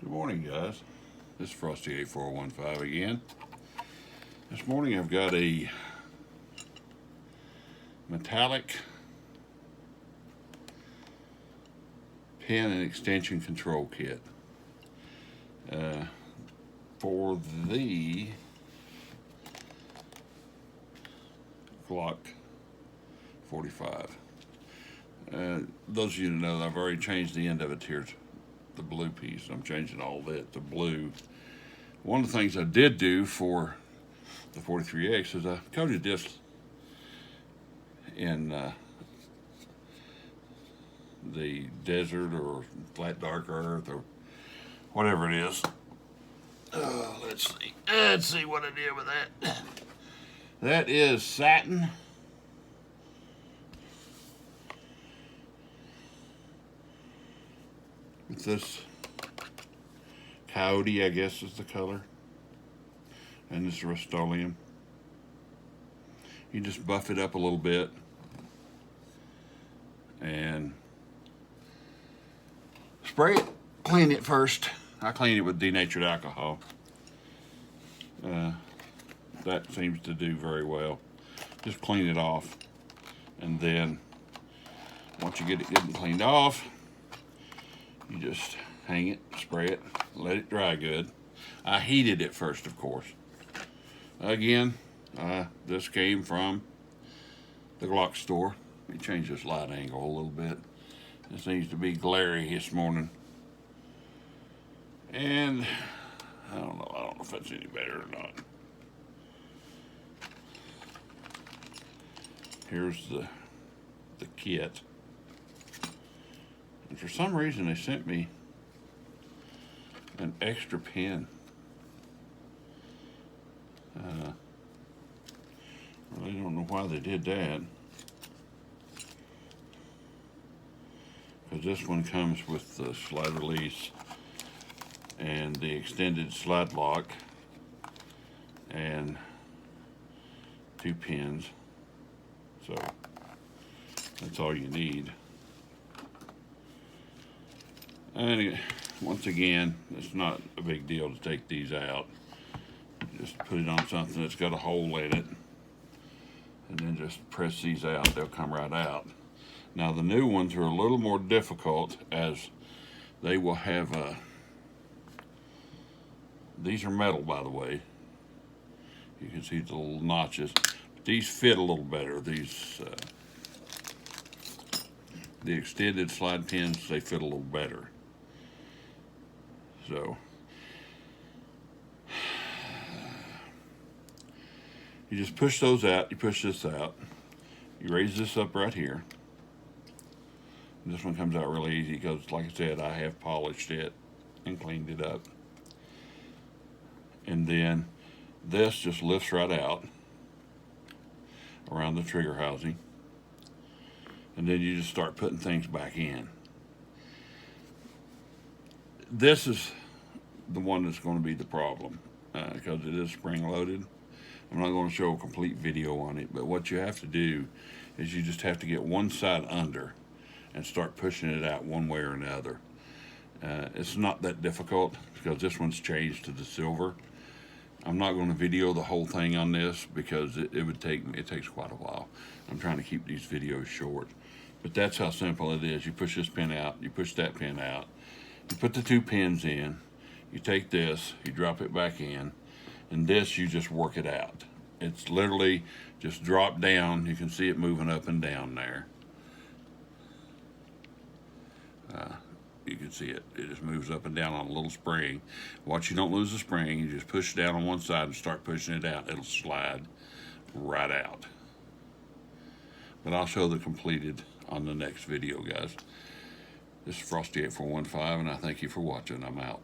Good morning, guys. This is Frosty 8415 again. This morning I've got a metallic pin and extension control kit for the Glock 45. Those of you that know, I've already changed the end of it here, the blue piece. I'm changing all that to blue. One of the things I did do for the 43X is I coated this in the desert or flat dark earth or whatever it is. Let's see what I did with that. That is satin. It's this coyote, I guess is the color, and this Rust-Oleum. You just buff it up a little bit and spray it. Clean it first. I clean it with denatured alcohol. That seems to do very well. Just clean it off, and then once you get it good and cleaned off, you just hang it, spray it, let it dry good. I heated it first, of course. Again, this came from the Glock store. Let me change this light angle a little bit. This needs to be glary this morning. And I don't know if that's any better or not. Here's the kit. And for some reason they sent me an extra pin. I really don't know why they did that. Because this one comes with the slide release and the extended slide lock and 2 pins. So that's all you need. And once again, it's not a big deal to take these out. Just put it on something that's got a hole in it, and then just press these out. They'll come right out. Now the new ones are a little more difficult, as they will have these are metal, by the way. You can see the little notches. These fit a little better. These the extended slide pins, they fit a little better. So you just push those out, you push this out, you raise this up right here. And this one comes out really easy because, like I said, I have polished it and cleaned it up. And then this just lifts right out around the trigger housing. And then you just start putting things back in. This is the one that's going to be the problem because it is spring loaded. I'm not going to show a complete video on it, but what you have to do is you just have to get one side under and start pushing it out one way or another. It's not that difficult because this one's changed to the silver. I'm not going to video the whole thing on this because it takes quite a while. I'm trying to keep these videos short. But that's how simple it is. You push this pin out, you push that pin out, you put the 2 pins in, you take this, you drop it back in, and this you just work it out. It's literally just drop down. You can see it moving up and down there. You can see it. It just moves up and down on a little spring. Watch you don't lose the spring. You just push it down on one side and start pushing it out. It'll slide right out. But I'll show the completed on the next video, guys. This is Frosty 8415, and I thank you for watching. I'm out.